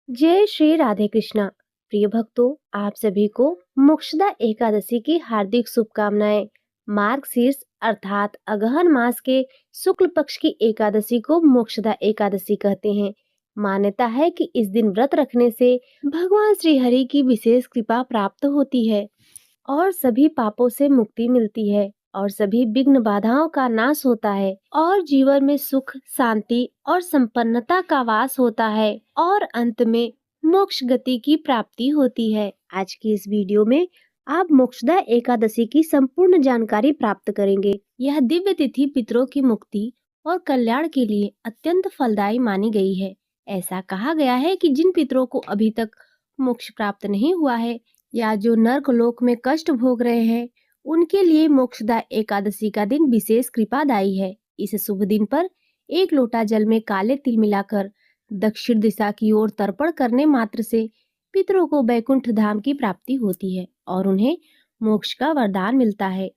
जय श्री राधे कृष्णा। प्रिय भक्तों, आप सभी को मोक्षदा एकादशी की हार्दिक शुभकामनाएं। मार्गशीर्ष अर्थात अगहन मास के शुक्ल पक्ष की एकादशी को मोक्षदा एकादशी कहते हैं। मान्यता है कि इस दिन व्रत रखने से भगवान श्री हरि की विशेष कृपा प्राप्त होती है और सभी पापों से मुक्ति मिलती है और सभी विघ्न बाधाओं का नाश होता है और जीवन में सुख, शांति और संपन्नता का वास होता है और अंत में मोक्ष गति की प्राप्ति होती है। आज की इस वीडियो में आप मोक्षदा एकादशी की संपूर्ण जानकारी प्राप्त करेंगे। यह दिव्य तिथि पितरों की मुक्ति और कल्याण के लिए अत्यंत फलदायी मानी गई है। ऐसा कहा गया है कि जिन पितरों को अभी तक मोक्ष प्राप्त नहीं हुआ है या जो नर्क लोक में कष्ट भोग रहे हैं, उनके लिए मोक्षदा एकादशी का दिन विशेष कृपादायी है। इस शुभ दिन पर एक लोटा जल में काले तिल मिलाकर दक्षिण दिशा की ओर तर्पण करने मात्र से पितरों को बैकुंठ धाम की प्राप्ति होती है और उन्हें मोक्ष का वरदान मिलता है।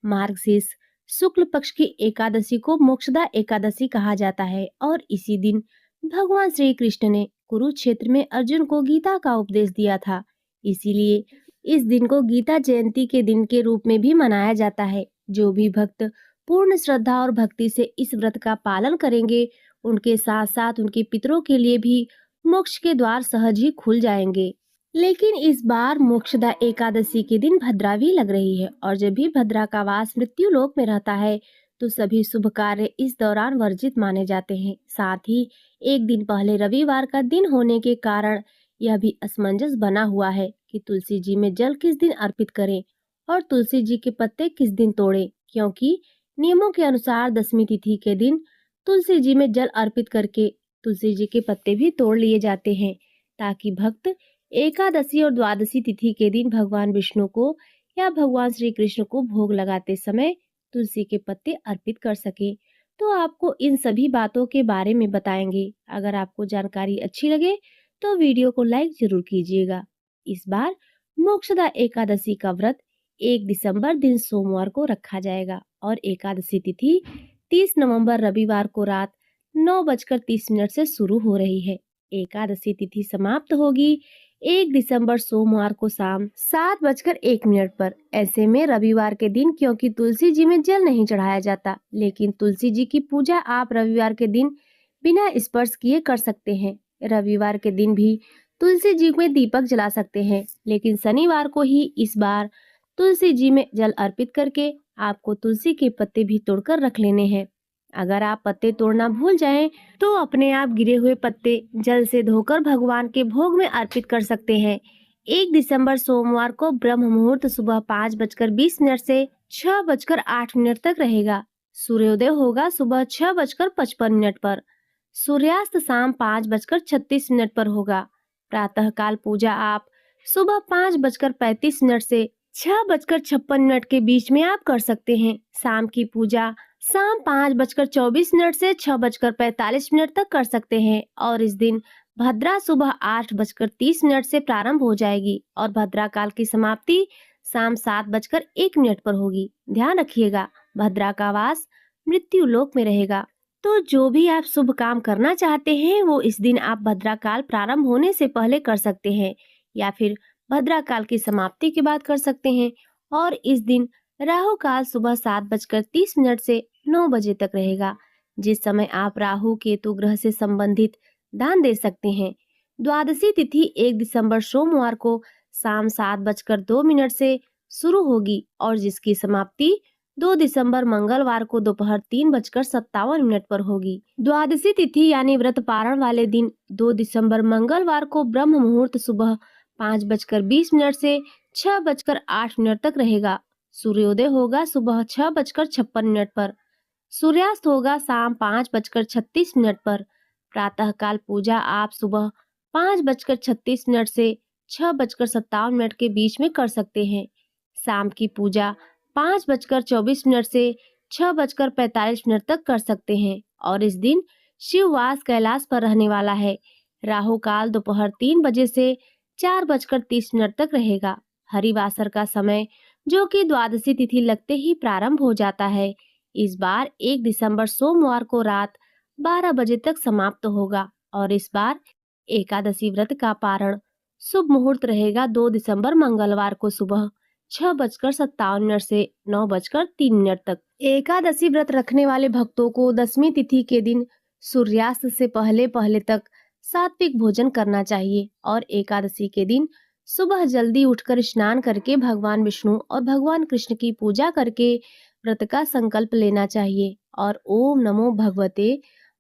मार्गशीर्ष शुक्ल पक्ष की एकादशी को मोक्षदा एकादशी कहा जाता है और इसी दिन भगवान श्री कृष्ण ने कुरुक्षेत्र में अर्जुन को गीता का उपदेश दिया था। इसीलिए इस दिन को गीता जयंती के दिन के रूप में भी मनाया जाता है। जो भी भक्त पूर्ण श्रद्धा और भक्ति से इस व्रत का पालन करेंगे, उनके साथ साथ उनके पितरों के लिए भी मोक्ष के द्वार सहज ही खुल जाएंगे। लेकिन इस बार मोक्षदा एकादशी के दिन भद्रा भी लग रही है और जब भी भद्रा का वास मृत्यु लोक में रहता है तो सभी शुभ कार्य इस दौरान वर्जित माने जाते हैं। साथ ही एक दिन पहले रविवार का दिन होने के कारण यह भी असमंजस बना हुआ है कि तुलसी जी में जल किस दिन अर्पित करें और तुलसी जी के पत्ते किस दिन तोड़ें, क्योंकि नियमों के अनुसार दशमी तिथि के दिन तुलसी जी में जल अर्पित करके तुलसी जी के पत्ते भी तोड़ लिए जाते हैं ताकि भक्त एकादशी और द्वादशी तिथि के दिन भगवान विष्णु को या भगवान श्री कृष्ण को भोग लगाते समय तुलसी के पत्ते अर्पित कर सके। तो आपको इन सभी बातों के बारे में बताएंगे। अगर आपको जानकारी अच्छी लगे तो वीडियो को लाइक जरूर कीजिएगा। इस बार मोक्षदा एकादशी का व्रत 1 दिसंबर दिन सोमवार को रखा जाएगा और एकादशी तिथि 30 नवंबर रविवार को रात 9:30 से शुरू हो रही है। एकादशी तिथि समाप्त होगी 1 दिसंबर सोमवार को शाम 7:01 पर। ऐसे में रविवार के दिन क्योंकि तुलसी जी में जल नहीं चढ़ाया जाता, लेकिन तुलसी जी की पूजा आप रविवार के दिन बिना स्पर्श किए कर सकते हैं। रविवार के दिन भी तुलसी जी में दीपक जला सकते हैं, लेकिन शनिवार को ही इस बार तुलसी जी में जल अर्पित करके आपको तुलसी के पत्ते भी तोड़कर रख लेने हैं। अगर आप पत्ते तोड़ना भूल जाएं तो अपने आप गिरे हुए पत्ते जल से धोकर भगवान के भोग में अर्पित कर सकते हैं। 1 दिसंबर सोमवार को ब्रह्म मुहूर्त सुबह 5:20 से 6:08 तक रहेगा। सूर्योदय होगा सुबह 6:55 पर। सूर्यास्त शाम 5:36 पर होगा। प्रातः काल पूजा आप सुबह 5:35 से 6:56 के बीच में आप कर सकते हैं। शाम की पूजा शाम 5:24 से 6:45 तक कर सकते हैं और इस दिन भद्रा सुबह 8:30 से प्रारंभ हो जाएगी और भद्रा काल की समाप्ति शाम 7:01 पर होगी। ध्यान रखिएगा, भद्रा का वास मृत्यु लोक में रहेगा। तो जो भी आप शुभ काम करना चाहते हैं वो इस दिन आप भद्रा काल प्रारंभ होने से पहले कर सकते हैं या फिर भद्रा काल की समाप्ति के बाद कर सकते हैं। और इस दिन राहु काल सुबह 7:30 से 9 बजे तक रहेगा, जिस समय आप राहु केतु ग्रह से संबंधित दान दे सकते हैं। द्वादशी तिथि 1 दिसंबर सोमवार को शाम 7:02 से शुरू होगी और जिसकी समाप्ति 2 दिसंबर मंगलवार को दोपहर 3:57 पर होगी। द्वादशी तिथि यानी व्रत पारण वाले दिन 2 दिसंबर मंगलवार को ब्रह्म मुहूर्त सुबह 5:20 से 6:08 तक रहेगा। सूर्योदय होगा सुबह 6:56 पर। सूर्यास्त होगा शाम 5:36 पर। प्रातः काल पूजा आप सुबह 5:36 से 6:57 के बीच में कर सकते हैं। शाम की पूजा 5:24 से 6:45 तक कर सकते हैं और इस दिन शिववास कैलाश पर रहने वाला है। राहु काल दोपहर 3 बजे से 4:30 तक रहेगा। हरिवासर का समय जो कि द्वादशी तिथि लगते ही प्रारंभ हो जाता है, इस बार 1 दिसंबर सोमवार को रात 12 बजे तक समाप्त होगा और इस बार एकादशी व्रत का पारण शुभ मुहूर्त रहेगा 2 दिसंबर मंगलवार को सुबह 6:57 से 9:03 तक। एकादशी व्रत रखने वाले भक्तों को दसवीं तिथि के दिन सूर्यास्त से पहले पहले तक सात्विक भोजन करना चाहिए और एकादशी के दिन सुबह जल्दी उठकर स्नान करके भगवान विष्णु और भगवान कृष्ण की पूजा करके व्रत का संकल्प लेना चाहिए और ओम नमो भगवते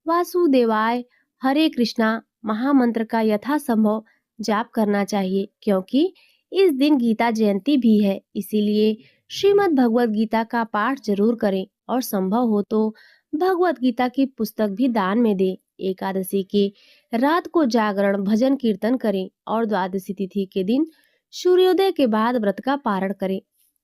वासुदेवाय हरे कृष्णा महामंत्र का यथासंभव जाप करना चाहिए, क्योंकि इस दिन गीता जयंती भी है। इसीलिए श्रीमद् भगवत गीता का पाठ जरूर करें और संभव हो तो भगवत गीता की पुस्तक भी दान में दें। एकादशी की रात को जागरण भजन कीर्तन करें और द्वादशी तिथि के दिन सूर्योदय के बाद व्रत का पारण करें।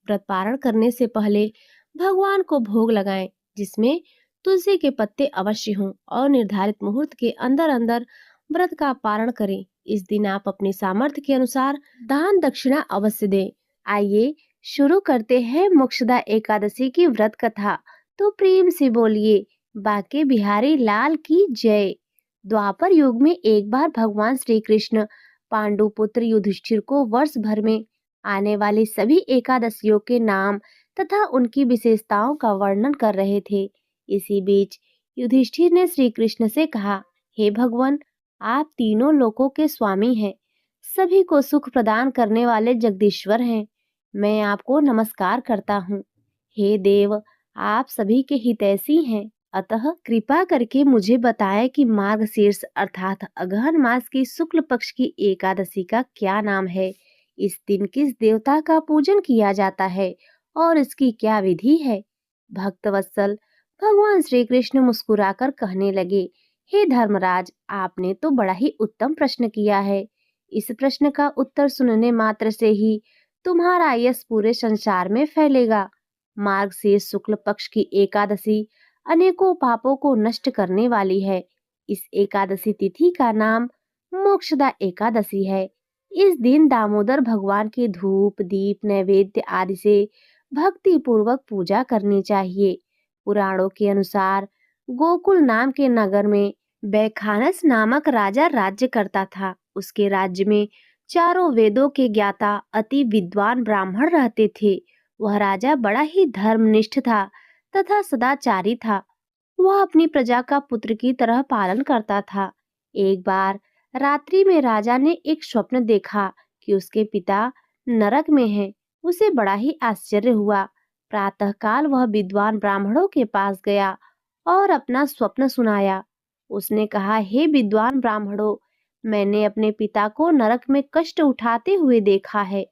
व्रत पारण करने से पहले भगवान को भोग लगाएं, जिसमें तुलसी के पत्ते अवश्य हों और निर्धारित मुहूर्त के अंदर अंदर व्रत का पारण करें। इस दिन आप अपनी सामर्थ्य के अनुसार दान दक्षिणा अवश्य दें। आइए शुरू करते हैं मोक्षदा एकादशी की व्रत कथा। तो प्रेम से बोलिए बाके बिहारी लाल की जय। द्वापर युग में एक बार भगवान श्री कृष्ण पांडु पुत्र युधिष्ठिर को वर्ष भर में आने वाली सभी एकादशियों के नाम तथा उनकी विशेषताओं का वर्णन कर रहे थे। इसी बीच युधिष्ठिर ने श्री कृष्ण से कहा, हे भगवान, आप तीनों लोकों के स्वामी हैं, सभी को सुख प्रदान करने वाले जगदीश्वर हैं। मैं आपको नमस्कार करता हूँ। हे देव, आप सभी के हितैषी हैं, अतः कृपा करके मुझे बताएं कि मार्गशीर्ष अर्थात अगहन मास की शुक्ल पक्ष की एकादशी का क्या नाम है। इस दिन किस देवता का पूजन किया जाता है और इसकी क्या विधि है। भक्तवत्सल भगवान श्री कृष्ण मुस्कुराकर कहने लगे, हे धर्मराज, आपने तो बड़ा ही उत्तम प्रश्न किया है। इस प्रश्न का उत्तर सुनने मात्र से ही तुम्हारा यश पूरे संसार में फैलेगा। मार्गशीर्ष शुक्ल पक्ष की एकादशी अनेकों पापों को नष्ट करने वाली है। इस एकादशी तिथि का नाम मोक्षदा एकादशी है। इस दिन दामोदर भगवान की धूप दीप नैवेद्य आदि से भक्ति पूर्वक पूजा करनी चाहिए। पुराणों के अनुसार गोकुल नाम के नगर में बैखानस नामक राजा राज्य करता था। उसके राज्य में चारों वेदों के ज्ञाता अति विद्वान ब्राह्मण रहते थे। वह राजा बड़ा ही धर्मनिष्ठ था तथा सदाचारी था। वह अपनी प्रजा का पुत्र की तरह पालन करता था। एक बार रात्रि में राजा ने एक स्वप्न देखा कि उसके पिता नरक में हैं। उसे बड़ा ही आश्चर्य हुआ। प्रातःकाल वह विद्वान ब्राह्मणों के पास गया और अपना स्वप्न सुनाया। उसने कहा, हे विद्वान ब्राह्मणों, मैंने अपने पिता को नरक में कष्ट उठाते हुए देखा है।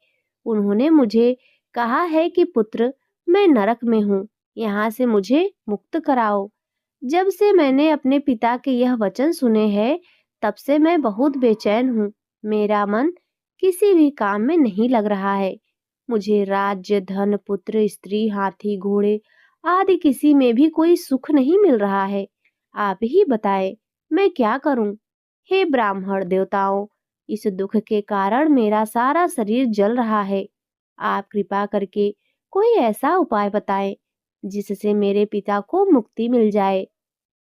उन्होंने मुझे कहा है कि पुत्र, मैं नरक में हूँ, यहाँ से मुझे मुक्त कराओ। जब से मैंने अपने पिता के यह वचन सुने हैं, तब से मैं बहुत बेचैन हूँ। मेरा मन किसी भी काम में नहीं लग रहा है। मुझे राज्य धन पुत्र स्त्री हाथी घोड़े आदि किसी में भी कोई सुख नहीं मिल रहा है। आप ही बताएं, मैं क्या करूं? हे ब्राह्मण देवताओं, इस दुख के कारण मेरा सारा शरीर जल रहा है। आप कृपा करके कोई ऐसा उपाय बताएं जिससे मेरे पिता को मुक्ति मिल जाए।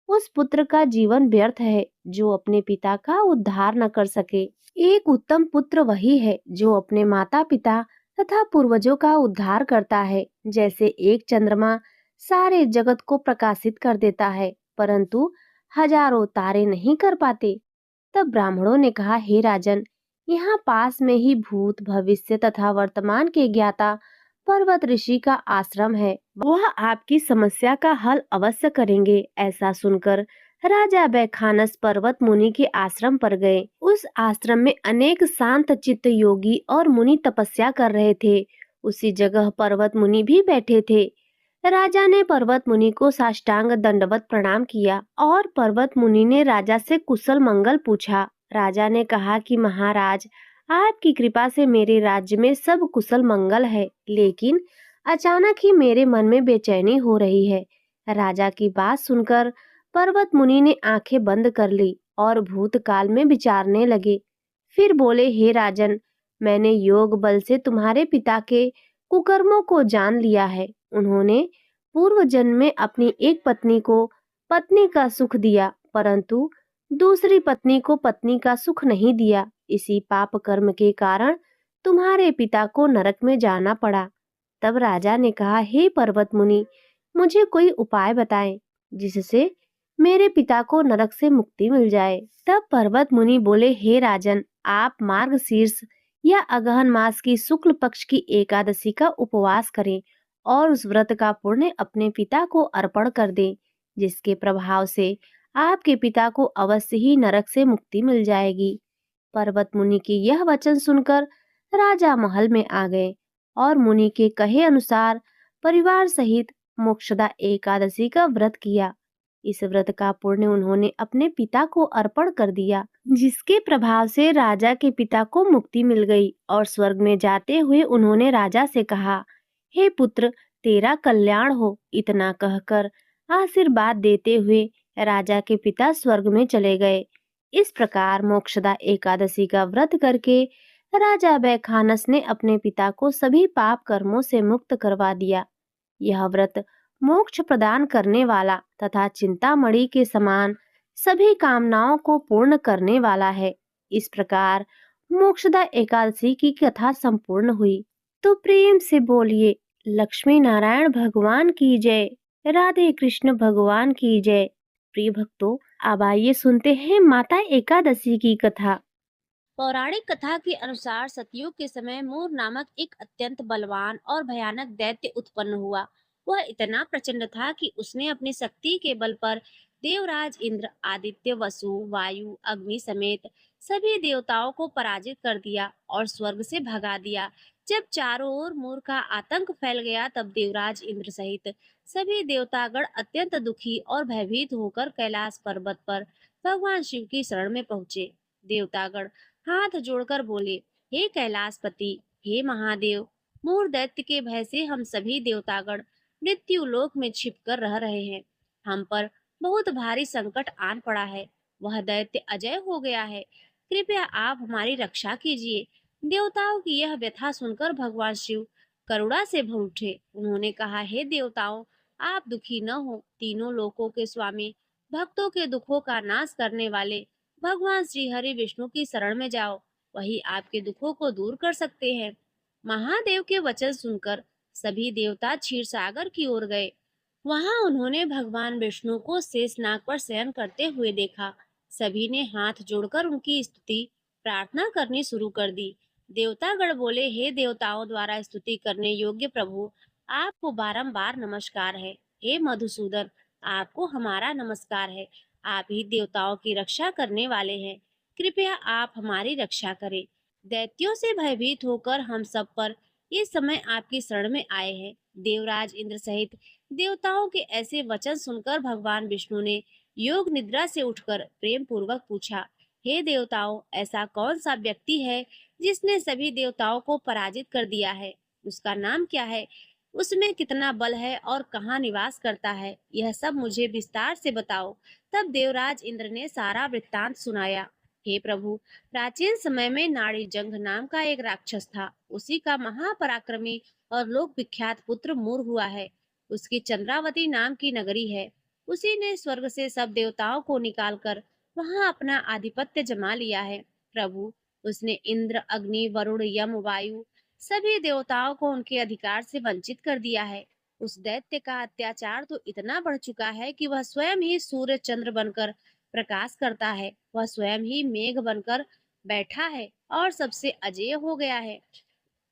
उस पुत्र का जीवन व्यर्थ है जो अपने पिता का उद्धार न कर सके। एक उत्तम पुत्र वही है जो अपने माता पिता तथा पूर्वजों का उद्धार करता है। जैसे एक चंद्रमा सारे जगत को प्रकाशित कर देता है, परंतु हजारों तारे नहीं कर पाते। तब ब्राह्मणों ने कहा, हे राजन, यहाँ पास में ही भूत भविष्य तथा वर्तमान के ज्ञाता पर्वत ऋषि का आश्रम है। वह आपकी समस्या का हल अवश्य करेंगे। ऐसा सुनकर राजा बैखानस पर्वत मुनि के आश्रम पर गए। उस आश्रम में अनेक शांत चित्त योगी और मुनि तपस्या कर रहे थे। उसी जगह पर्वत मुनि भी बैठे थे। राजा ने पर्वत मुनि को साष्टांग दंडवत प्रणाम किया और पर्वत मुनि ने राजा से कुशल मंगल पूछा। राजा ने कहा कि महाराज, आपकी कृपा से मेरे राज्य में सब कुशल मंगल है, लेकिन अचानक ही मेरे मन में बेचैनी हो रही है। राजा की बात सुनकर पर्वत मुनि ने आंखें बंद कर ली और भूतकाल में विचारने लगे। फिर बोले, हे राजन, मैंने योग बल से तुम्हारे पिता के कुकर्मों को जान लिया है। उन्होंने पूर्व जन्म में अपनी एक पत्नी को पत्नी का सुख दिया, परंतु दूसरी पत्नी को पत्नी का सुख नहीं दिया। इसी पाप कर्म के कारण तुम्हारे पिता को नरक में जाना पड़ा। तब राजा ने कहा, हे पर्वत मुनि, मुझे कोई उपाय बताएं जिससे मेरे पिता को नरक से मुक्ति मिल जाए। तब पर्वत मुनि बोले, हे राजन, आप मार्गशीर्ष या अगहन मास की शुक्ल पक्ष की एकादशी का उपवास करें और उस व्रत का पुण्य अपने पिता को अर्पण कर दें, जिसके प्रभाव से आपके पिता को अवश्य ही नरक से मुक्ति मिल जाएगी। पर्वत मुनि के यह वचन सुनकर राजा महल में आ गए और मुनि के कहे अनुसार परिवार सहित मोक्षदा एकादशी का व्रत किया। इस व्रत का पुण्य उन्होंने अपने पिता को अर्पण कर दिया, जिसके प्रभाव से राजा के पिता को मुक्ति मिल गई और स्वर्ग में जाते हुए उन्होंने राजा से कहा, हे पुत्र, तेरा कल्याण हो। इतना कहकर आशीर्वाद देते हुए राजा के पिता स्वर्ग में चले गए। इस प्रकार मोक्षदा एकादशी का व्रत करके राजा बैखानस ने अपने पिता को सभी पाप कर्मों से मुक्त करवा दिया। यह व्रत मोक्ष प्रदान करने वाला तथा चिंतामणि के समान सभी कामनाओं को पूर्ण करने वाला है। इस प्रकार मोक्षदा एकादशी की कथा संपूर्ण हुई। तो प्रेम से बोलिए, लक्ष्मी नारायण भगवान की जय, राधे कृष्ण भगवान की जय। प्रिय भक्तों, अब आइए सुनते हैं माता एकादशी की कथा। पौराणिक कथा के अनुसार सतयुग के समय मूर नामक एक अत्यंत बलवान और भयानक दैत्य उत्पन्न हुआ। वह इतना प्रचंड था कि उसने अपनी शक्ति के बल पर देवराज इंद्र, आदित्य, वसु, वायु, अग्नि समेत सभी देवताओं को पराजित कर दिया और स्वर्ग से भगा दिया। जब चारों ओर मूर का आतंक फैल गया, तब देवराज इंद्र सहित सभी देवतागण अत्यंत दुखी और भयभीत होकर कैलाश पर्वत पर भगवान शिव की शरण में पहुंचे। देवतागण हाथ जोड़कर बोले, हे कैलाशपति, हे महादेव, मूर दैत्य के भय से हम सभी देवतागण मृत्यु लोक में छिपकर रह रहे हैं। हम पर बहुत भारी संकट आन पड़ा है। वह दैत्य अजय हो गया है। कृपया आप हमारी रक्षा कीजिए। देवताओं की यह व्यथा सुनकर भगवान शिव करुणा से भर उठे। उन्होंने कहा, हे देवताओं, आप दुखी न हो। तीनों लोकों के स्वामी, भक्तों के दुखों का नाश करने वाले भगवान श्री हरि विष्णु की शरण में जाओ, वही आपके दुखों को दूर कर सकते हैं। महादेव के वचन सुनकर सभी देवता क्षीर सागर की ओर गए। वहां उन्होंने भगवान विष्णु को शेषनाग पर शयन करते हुए देखा। सभी ने हाथ जोड़कर उनकी स्तुति प्रार्थना करनी शुरू कर दी। देवतागण बोले, हे देवताओं द्वारा स्तुति करने योग्य प्रभु, आपको बारंबार नमस्कार है। हे मधुसूदन, आपको हमारा नमस्कार है। आप ही देवताओं की रक्षा करने वाले हैं। कृपया आप हमारी रक्षा करें। दैत्यों से भयभीत होकर हम सब पर इस समय आपकी शरण में आए हैं। देवराज इंद्र सहित देवताओं के ऐसे वचन सुनकर भगवान विष्णु ने योग निद्रा से उठकर प्रेम पूर्वक पूछा, हे देवताओं, ऐसा कौन सा व्यक्ति है जिसने सभी देवताओं को पराजित कर दिया है? उसका नाम क्या है? उसमें कितना बल है और कहाँ निवास करता है? यह सब मुझे विस्तार से बताओ। तब देवराज इंद्र ने सारा वृत्तांत सुनाया। हे प्रभु, प्राचीन समय में नाड़ी जंग नाम का एक राक्षस था। उसी का महापराक्रमी और लोक विख्यात पुत्र मूर हुआ है। उसकी चंद्रावती नाम की नगरी है। उसी ने स्वर्ग से सब देवताओं को निकालकर वहां अपना आधिपत्य जमा लिया है। प्रभु, उसने इंद्र, अग्नि, वरुण, यम, वायु सभी देवताओं को उनके अधिकार से वंचित कर दिया है। उस दैत्य का अत्याचार तो इतना बढ़ चुका है कि वह स्वयं ही सूर्य चंद्र बनकर प्रकाश करता है। वह स्वयं ही मेघ बनकर बैठा है और सबसे अजेय हो गया है।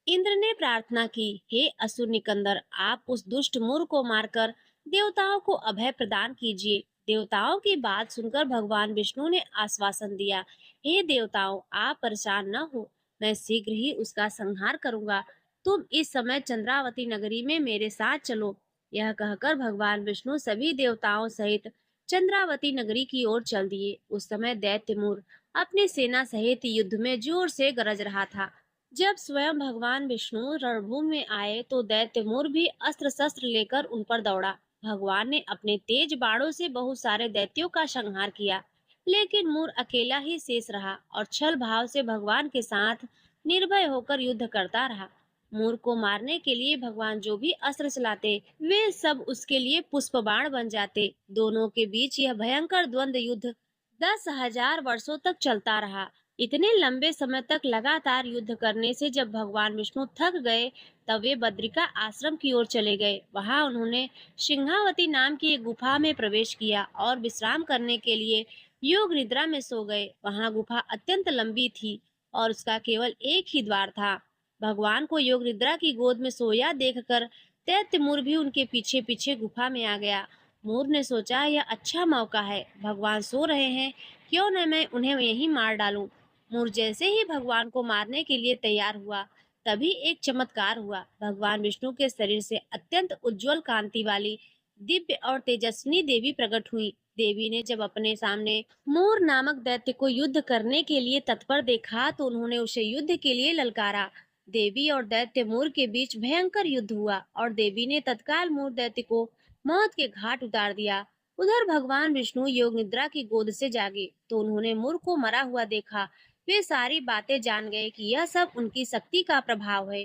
इंद्र ने प्रार्थना की, हे असुर निकंदर, आप उस दुष्ट मूर को मारकर देवताओं को अभय प्रदान कीजिए। देवताओं की बात सुनकर भगवान विष्णु ने आश्वासन दिया, हे देवताओं, आप परेशान न हो, मैं शीघ्र ही उसका संहार करूंगा। तुम इस समय चंद्रावती नगरी में मेरे साथ चलो। यह कहकर भगवान विष्णु सभी देवताओं सहित चंद्रावती नगरी की ओर चल दिए। उस समय दैत्य मूर अपनी सेना सहित युद्ध में जोर से गरज रहा था। जब स्वयं भगवान विष्णु रणभूमि में आए, तो दैत्य मूर भी अस्त्र शस्त्र लेकर उन पर दौड़ा। भगवान ने अपने तेज बाणों से बहुत सारे दैत्यों का संहार किया, लेकिन मूर अकेला ही शेष रहा और छल भाव से भगवान के साथ निर्भय होकर युद्ध करता रहा। मूर को मारने के लिए भगवान जो भी अस्त्र चलाते, वे सब उसके लिए पुष्प बाण बन जाते। दोनों के बीच यह भयंकर द्वंद्व युद्ध 10,000 वर्षों तक चलता रहा। इतने लंबे समय तक लगातार युद्ध करने से जब भगवान विष्णु थक गए, तब वे बद्रिका आश्रम की ओर चले गए। वहां उन्होंने सिंहावती नाम की एक गुफा में प्रवेश किया और विश्राम करने के लिए योग निद्रा में सो गए। वहां गुफा अत्यंत लंबी थी और उसका केवल एक ही द्वार था। भगवान को योग निद्रा की गोद में सोया देखकर दैत्य मुर भी उनके पीछे पीछे गुफा में आ गया। मोर ने सोचा, यह अच्छा मौका है, भगवान सो रहे हैं, क्यों न मैं उन्हें यहीं मार डालूं। मोर जैसे ही भगवान को मारने के लिए तैयार हुआ, तभी एक चमत्कार हुआ। भगवान विष्णु के शरीर से अत्यंत उज्जवल कांति वाली दिव्य और तेजस्विनी देवी प्रकट हुई। देवी ने जब अपने सामने मोर नामक दैत्य को युद्ध करने के लिए तत्पर देखा, तो उन्होंने उसे युद्ध के लिए ललकारा। देवी और दैत्य मोर के बीच भयंकर युद्ध हुआ और देवी ने तत्काल मोर दैत्य को मौत के घाट उतार दिया। उधर भगवान विष्णु योग निद्रा की गोद से जागे तो उन्होंने मुर को मरा हुआ देखा। वे सारी बातें जान गए कि यह सब उनकी शक्ति का प्रभाव है।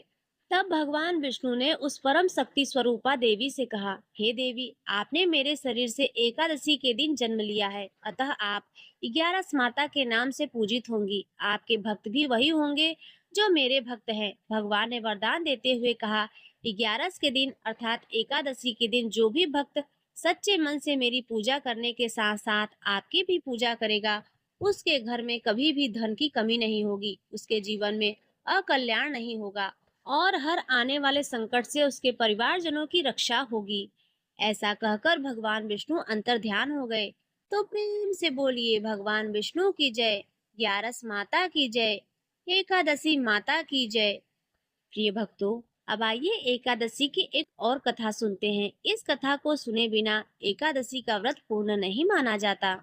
तब भगवान विष्णु ने उस परम शक्ति स्वरूपा देवी से कहा, हे देवी, आपने मेरे शरीर से एकादशी के दिन जन्म लिया है, अतः आप 11 माता के नाम से पूजित होंगी। आपके भक्त भी वही होंगे जो मेरे भक्त हैं। भगवान ने वरदान देते हुए कहा, 11 के दिन अर्थात एकादशी के दिन जो भी भक्त सच्चे मन से मेरी पूजा करने के साथ साथ आपकी भी पूजा करेगा, उसके घर में कभी भी धन की कमी नहीं होगी, उसके जीवन में अकल्याण नहीं होगा और हर आने वाले संकट से उसके परिवारजनों की रक्षा होगी। ऐसा कहकर भगवान विष्णु अंतर ध्यान हो गए। तो प्रेम से बोलिए, भगवान विष्णु की जय, 11 माता की जय, एकादशी माता की जय। प्रिय भक्तों, अब आइए एकादशी की एक और कथा सुनते हैं। इस कथा को सुने बिना एकादशी का व्रत पूर्ण नहीं माना जाता।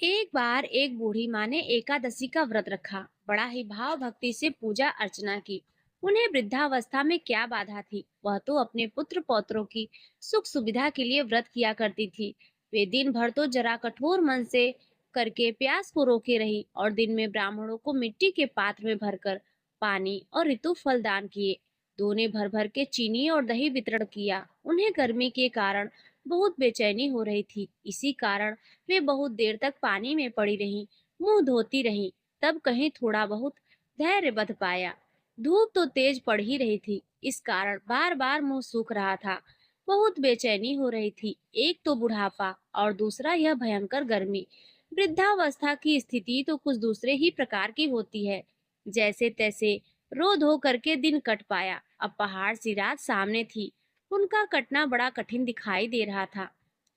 एक बार एक बूढ़ी माँ ने एकादशी का व्रत रखा, बड़ा ही भाव भक्ति से पूजा अर्चना की। उन्हें वृद्धावस्था में क्या बाधा थी, वह तो अपने पुत्र पौत्रों की सुख सुविधा के लिए व्रत किया करती थी। वे दिन भर तो जरा कठोर मन से करके प्यास को रोके रही और दिन में ब्राह्मणों को मिट्टी के पात्र में भरकर पानी और ऋतु फल दान किए। दोने भर भर के चीनी और दही वितरण किया। उन्हें गर्मी के कारण बहुत बेचैनी हो रही थी, इसी कारण वे बहुत देर तक पानी में पड़ी रहीं, मुंह धोती रहीं। तब कहीं थोड़ा बहुत धैर्य बंध पाया। धूप तो तेज पड़ ही रही थी, इस कारण बार बार मुंह सूख रहा था। बहुत बेचैनी हो रही थी, एक तो बुढ़ापा और दूसरा यह भयंकर गर्मी। वृद्धावस्था की स्थिति तो कुछ दूसरे ही प्रकार की होती है। जैसे तैसे रो धो करके दिन कट पाया। अब पहाड़ सी रात सामने थी, उनका कटना बड़ा कठिन दिखाई दे रहा था।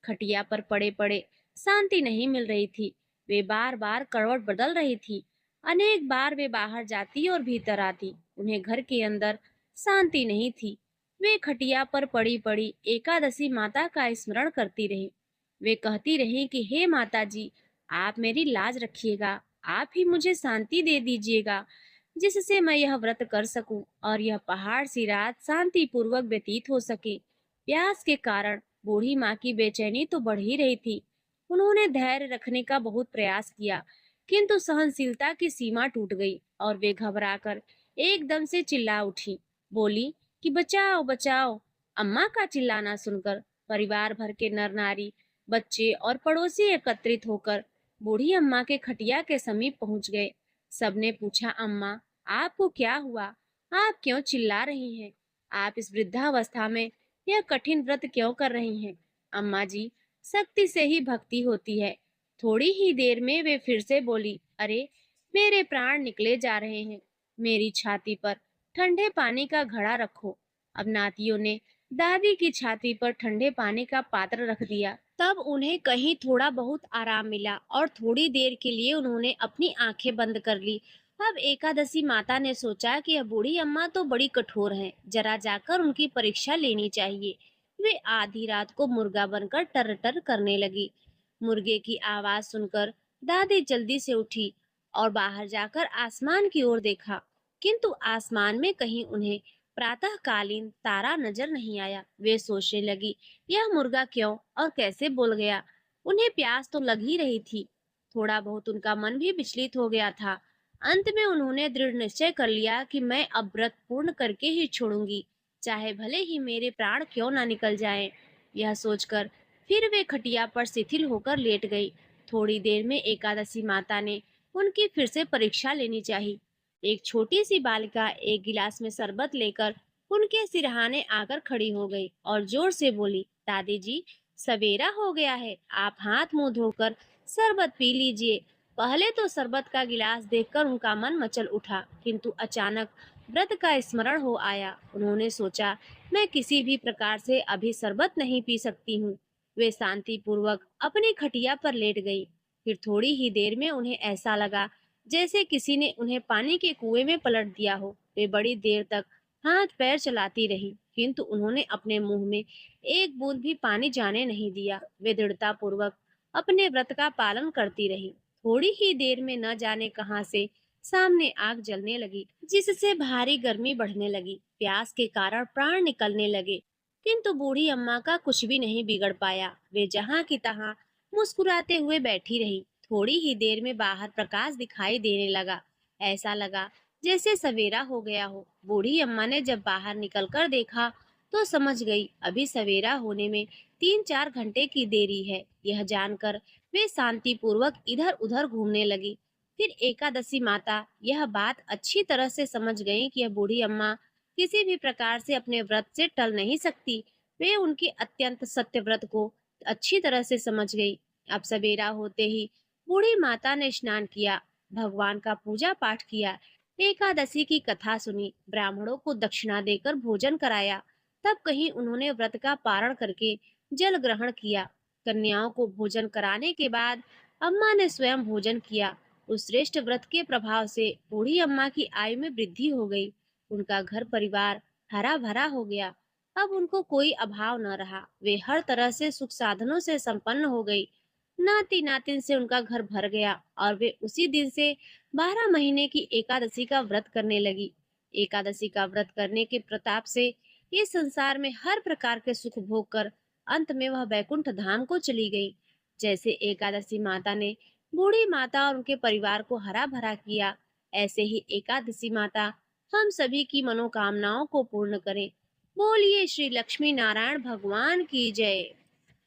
खटिया पर पड़े पड़े शांति नहीं मिल रही थी। वे बार बार करवट बदल रही थी। अनेक बार वे बाहर जाती और भीतर आती, उन्हें घर के अंदर शांति नहीं थी। वे खटिया पर पड़ी पड़ी एकादशी माता का स्मरण करती रही। वे कहती रही कि हे माता जी, आप मेरी लाज रखिएगा, आप ही मुझे शांति दे दीजिएगा, जिससे मैं यह व्रत कर सकूं और यह पहाड़ सी रात शांति पूर्वक व्यतीत हो सके। प्यास के कारण बूढ़ी माँ की बेचैनी तो बढ़ ही रही थी। उन्होंने धैर्य रखने का बहुत प्रयास किया, किंतु सहनशीलता की सीमा टूट गई और वे घबराकर एकदम से चिल्ला उठी। बोली कि बचाओ बचाओ। अम्मा का चिल्लाना सुनकर परिवार भर के नर नारी, बच्चे और पड़ोसी एकत्रित होकर बूढ़ी अम्मा के खटिया के समीप पहुंच गए। सबने पूछा, अम्मा, आपको क्या हुआ? आप क्यों चिल्ला रही हैं? आप इस वृद्धावस्था में यह कठिन व्रत क्यों कर रही हैं? अम्मा जी, शक्ति से ही भक्ति होती है। थोड़ी ही देर में वे फिर से बोली, अरे, मेरे प्राण निकले जा रहे हैं, मेरी छाती पर ठंडे पानी का घड़ा रखो। अब नातियों ने दादी की छाती पर ठंडे पानी का पात्र रख दिया। तब उन्हें कहीं थोड़ा बहुत आराम मिला और थोड़ी देर के लिए उन्होंने अपनी आंखें बंद कर ली। अब एकादशी माता ने सोचा कि यह बूढ़ी अम्मा तो बड़ी कठोर हैं, जरा जाकर उनकी परीक्षा लेनी चाहिए। वे आधी रात को मुर्गा बनकर टर टर करने लगी। मुर्गे की आवाज सुनकर दादी जल्दी से उठी और बाहर जाकर आसमान की ओर देखा, किंतु आसमान में कहीं उन्हें प्रातःकालीन तारा नजर नहीं आया। वे सोचने लगी, यह मुर्गा क्यों और कैसे बोल गया? उन्हें प्यास तो लग ही रही थी। थोड़ा बहुत उनका मन भी विचलित हो गया था। अंत में उन्होंने दृढ़ निश्चय कर लिया कि मैं अब व्रत पूर्ण करके ही छोड़ूंगी, चाहे भले ही मेरे प्राण क्यों ना निकल जाएं। यह सोचकर फिर वे खटिया पर शिथिल होकर लेट गई। थोड़ी देर में एकादशी माता ने उनकी फिर से परीक्षा लेनी चाहिए। एक छोटी सी बालिका एक गिलास में शरबत लेकर उनके सिरहाने आकर खड़ी हो गई और जोर से बोली, दादी जी, सवेरा हो गया है, आप हाथ मुंह धोकर शरबत पी लीजिए। पहले तो शरबत का गिलास देखकर उनका मन मचल उठा, किंतु अचानक व्रत का स्मरण हो आया। उन्होंने सोचा, मैं किसी भी प्रकार से अभी शरबत नहीं पी सकती हूँ। वे शांति पूर्वक अपनी खटिया पर लेट गई। फिर थोड़ी ही देर में उन्हें ऐसा लगा जैसे किसी ने उन्हें पानी के कुएं में पलट दिया हो। वे बड़ी देर तक हाथ पैर चलाती रही, किंतु उन्होंने अपने मुंह में एक बूंद भी पानी जाने नहीं दिया। वे दृढ़ता पूर्वक अपने व्रत का पालन करती रही। थोड़ी ही देर में न जाने कहां से सामने आग जलने लगी, जिससे भारी गर्मी बढ़ने लगी। प्यास के कारण प्राण निकलने लगे, किंतु बूढ़ी अम्मा का कुछ भी नहीं बिगड़ पाया। वे जहां की तहां मुस्कुराते हुए बैठी रही। थोड़ी ही देर में बाहर प्रकाश दिखाई देने लगा। ऐसा लगा जैसे सवेरा हो गया हो। बूढ़ी अम्मा ने जब बाहर निकलकर देखा तो समझ गई अभी सवेरा होने में 3-4 घंटे की देरी है। यह जानकर वे शांति पूर्वक इधर उधर घूमने लगी। फिर एकादशी माता यह बात अच्छी तरह से समझ गई कि यह बूढ़ी अम्मा किसी भी प्रकार से अपने व्रत से टल नहीं सकती। वे उनके अत्यंत सत्य व्रत को अच्छी तरह से समझ गई। अब सवेरा होते ही बूढ़ी माता ने स्नान किया, भगवान का पूजा पाठ किया, एकादशी की कथा सुनी, ब्राह्मणों को दक्षिणा देकर भोजन कराया। तब कहीं उन्होंने व्रत का पारण करके जल ग्रहण किया। कन्याओं को भोजन कराने के बाद अम्मा ने स्वयं भोजन किया। उस श्रेष्ठ व्रत के प्रभाव से बूढ़ी अम्मा की आयु में वृद्धि हो गई। उनका घर परिवार हरा भरा हो गया। अब उनको कोई अभाव न रहा। वे हर तरह से सुख साधनों से संपन्न हो गई। नाती नातिन से उनका घर भर गया और वे उसी दिन से 12 महीने की एकादशी का व्रत करने लगी। एकादशी का व्रत करने के प्रताप से इस संसार में हर प्रकार के सुख भोग कर अंत में वह वैकुंठ धाम को चली गई। जैसे एकादशी माता ने बूढ़ी माता और उनके परिवार को हरा भरा किया, ऐसे ही एकादशी माता हम सभी की मनोकामनाओं को पूर्ण करें। बोलिए श्री लक्ष्मी नारायण भगवान की जय।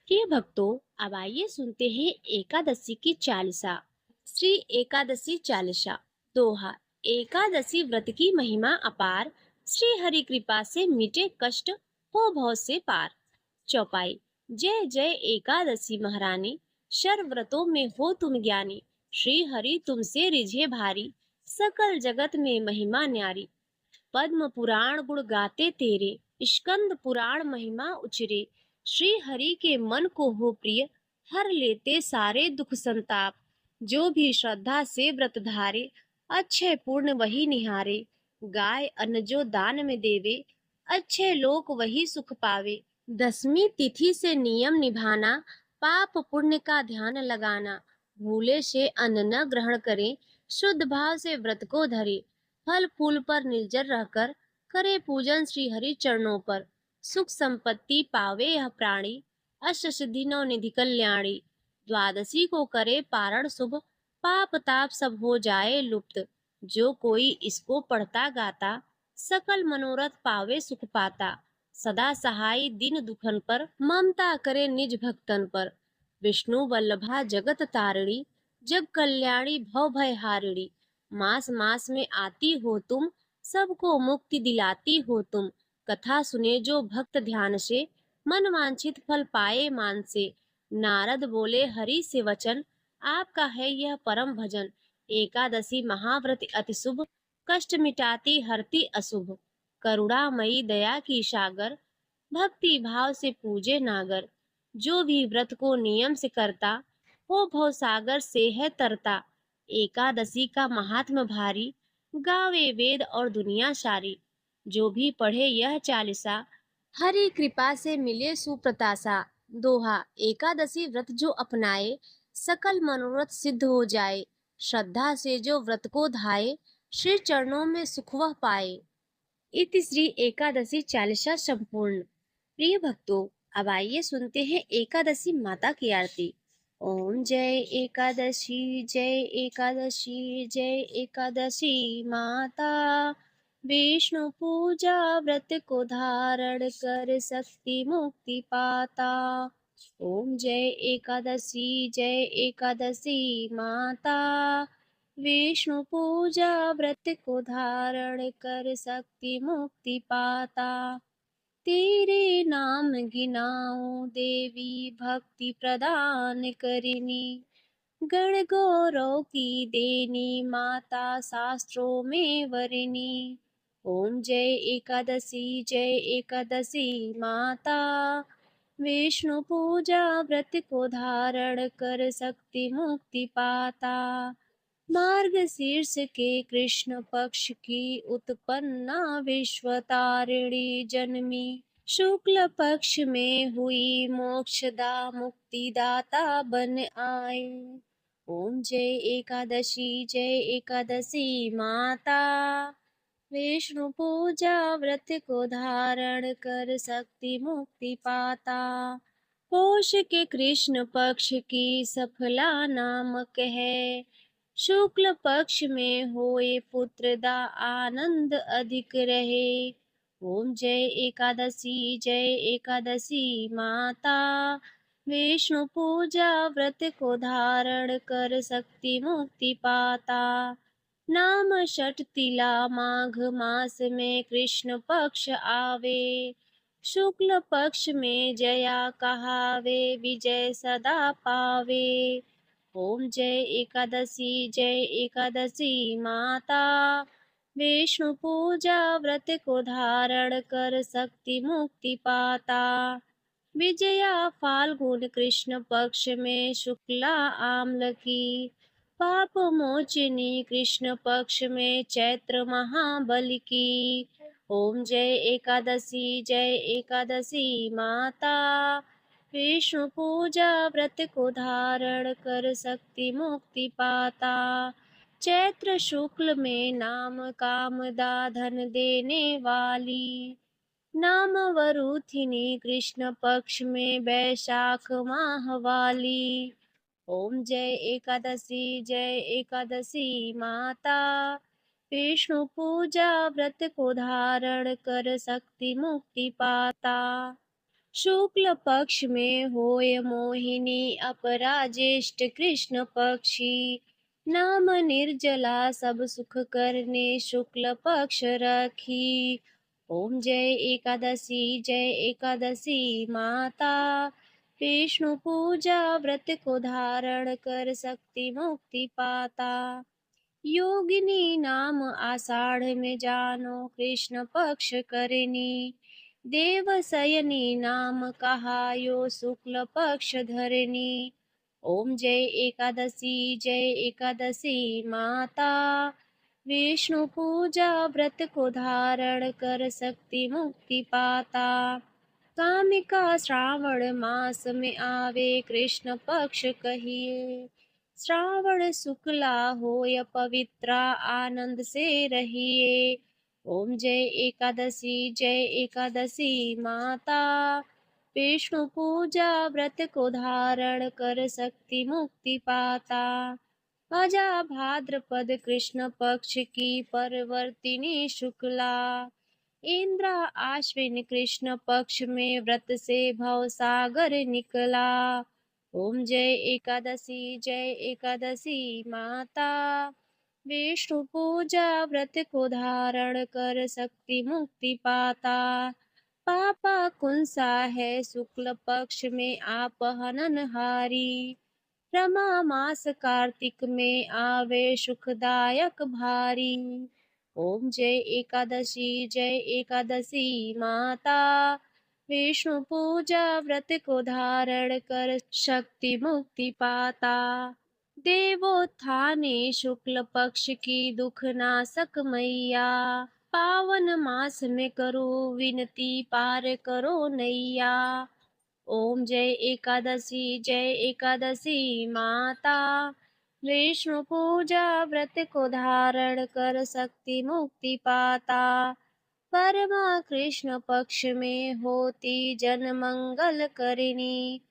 प्रिय भक्तों, अब आइए सुनते हैं एकादशी की चालीसा। श्री एकादशी चालीसा। दोहा। एकादशी व्रत की महिमा अपार, श्री हरि कृपा से मिटे कष्ट, हो भव से पार। चौपाई। जय जय एकादशी महारानी, सर्व व्रतों में हो तुम ज्ञानी। श्री हरि तुमसे रिझे भारी, सकल जगत में महिमा न्यारी। पद्म पुराण गुण गाते तेरे, स्कंद पुराण महिमा उचरे। श्री हरि के मन को हो प्रिय, हर लेते सारे दुख संताप। जो भी श्रद्धा से व्रत धारे, अक्षय पूर्ण वही निहारे। गाय अन्न जो दान में देवे, अच्छे लोक वही सुख पावे। दसवीं तिथि से नियम निभाना, पाप पुण्य का ध्यान लगाना। भूले से अन्न न ग्रहण करे, शुद्ध भाव से व्रत को धरे। फल फूल पर निर्जर रहकर करे पूजन श्री हरि चरणों पर। सुख संपत्ति पावे यह प्राणी, अष्ट सिद्धि नौ निधि कल्याणी। द्वादशी को करे पारण शुभ, पाप ताप सब हो जाए लुप्त। जो कोई इसको पढ़ता गाता, सकल मनोरथ पावे सुख पाता। सदा सहाय दिन दुखन पर, ममता करे निज भक्तन पर। विष्णु वल्लभा जगत तारिणी, जग कल्याणी भव भय हारिणी। मास मास में आती हो तुम, सबको मुक्ति दिलाती हो तुम। कथा सुने जो भक्त ध्यान से, मन वांछित फल पाए मान से। नारद बोले हरि से वचन, आपका है यह परम भजन। एकादशी महाव्रत अति शुभ, कष्ट मिटाती हरती अशुभ। करुणामयी दया की सागर, भक्ति भाव से पूजे नागर। जो भी व्रत को नियम से करता, हो भव सागर से है तरता। एकादशी का महात्म भारी, गावे वेद और दुनिया सारी। जो भी पढ़े यह चालीसा, हरि कृपा से मिले सुप्रतासा। दोहा। एकादशी व्रत जो अपनाए, सकल मनोरथ सिद्ध हो जाए। श्रद्धा से जो व्रत को धाये, श्री चरणों में सुख वह पाए। इति श्री एकादशी चालीसा संपूर्ण। प्रिय भक्तों, अब आइए सुनते हैं एकादशी माता की आरती। ओम जय एकादशी जय एकादशी जय एकादशी माता। विष्णु पूजा व्रत को धारण कर, शक्ति मुक्ति पाता। ओम जय एकादशी माता। विष्णु पूजा व्रत को धारण कर सकति मुक्ति पाता। तेरे नाम गिनाऊं देवी भक्ति प्रदान करिनी। गण गौरव की देनी माता शास्त्रों में वरिनी। ओम जय एकादशी माता। विष्णु पूजा व्रत को धारण कर सकति मुक्ति पाता। मार्ग शीर्ष के कृष्ण पक्ष की उत्पन्ना विश्व तारिणी जन्मी। शुक्ल पक्ष में हुई मोक्षदा मुक्तिदाता बन आए। ओम जय एकादशी माता। विष्णु पूजा व्रत को धारण कर सकति मुक्ति पाता। पौष के कृष्ण पक्ष की सफला नामक है। शुक्ल पक्ष में होए पुत्र दा आनंद अधिक रहे। ओम जय एकादशी माता। विष्णु पूजा व्रत को धारण कर सकति मुक्ति पाता। नाम षट तिला माघ मास में कृष्ण पक्ष आवे। शुक्ल पक्ष में जया कहावे विजय सदा पावे। ओम जय एकादशी माता। विष्णु पूजा व्रत को धारण कर सकति मुक्ति पाता। विजया फाल्गुन कृष्ण पक्ष में शुक्ला आम्ल की। पाप मोचिनी कृष्ण पक्ष में चैत्र महाबल की। ओम जय एकादशी माता। विष्णु पूजा व्रत को धारण कर सकति मुक्ति पाता। चैत्र शुक्ल में नाम कामदा धन देने वाली। नाम वरुथिनी कृष्ण पक्ष में वैशाख माह वाली। ओम जय एकादशी माता। विष्णु पूजा व्रत को धारण कर सकति मुक्ति पाता। शुक्ल पक्ष में होय मोहिनी अपराजेष्ट कृष्ण पक्षी। नाम निर्जला सब सुख करने शुक्ल पक्ष रखी। ओम जय एकादशी माता। विष्णु पूजा व्रत को धारण कर सकति मुक्ति पाता। योगिनी नाम आषाढ़ में जानो कृष्ण पक्ष करनी। देवशयनी नाम कहा यो शुक्ल पक्ष धरनी। ओम जय एकादशी माता। विष्णु पूजा व्रत को धारण कर सकति मुक्ति पाता। कामिका श्रावण मास में आवे कृष्ण पक्ष कहिए। श्रावण शुक्ला होय पवित्रा आनंद से रहिए। ओम जय एकादशी माता। विष्णु पूजा व्रत को धारण कर सकति मुक्ति पाता। अजा भाद्रपद कृष्ण पक्ष की परवर्तिनी शुक्ला। इंद्र आश्विन कृष्ण पक्ष में व्रत से भव सागर निकला। ओम जय एकादशी माता। विष्णु पूजा व्रत को धारण कर सकति मुक्ति पाता। पापा कुंसा है शुक्ल पक्ष में आप हननहारी। रमा मास कार्तिक में आवे सुखदायक भारी। ओम जय एकादशी माता। विष्णु पूजा व्रत को धारण कर शक्ति मुक्ति पाता। देवोत्थाने शुक्ल पक्ष की दुख नाशक मैया। पावन मास में करो विनती पार करो नैया। ओम जय एकादशी माता। विष्णु पूजा व्रत को धारण कर सकति मुक्ति पाता। परमा कृष्ण पक्ष में होती जन मंगल करिनी।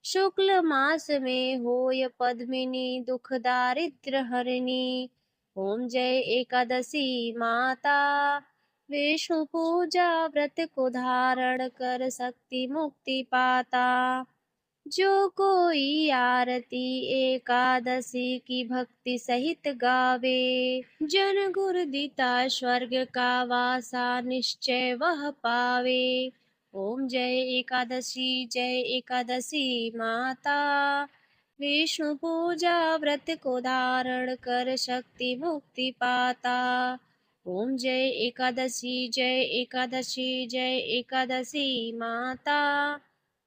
शुक्ल मास में होय पद्मिनी दुख दारिद्र हरिणी। ओम जय एकादशी माता। विष्णु पूजा व्रत को धारण कर सकति मुक्ति पाता। जो कोई आरती एकादशी की भक्ति सहित गावे, जन गुर दीता स्वर्ग का वासा निश्चय वह पावे। ओम जय एकादशी माता, विष्णु पूजा व्रत को धारण कर शक्ति मुक्ति पाता। ओम जय एकादशी माता,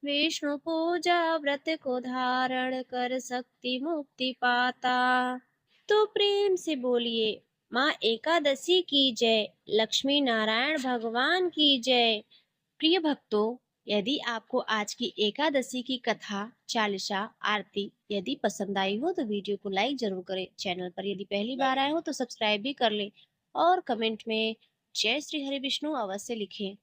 विष्णु पूजा व्रत को धारण कर शक्ति मुक्ति पाता। तो प्रेम से बोलिए, माँ एकादशी की जय, लक्ष्मी नारायण भगवान की जय। प्रिय भक्तों, यदि आपको आज की एकादशी की कथा, चालीसा, आरती यदि पसंद आई हो तो वीडियो को लाइक जरूर करें। चैनल पर यदि पहली बार आए हो तो सब्सक्राइब भी कर लें और कमेंट में जय श्री हरि विष्णु अवश्य लिखें।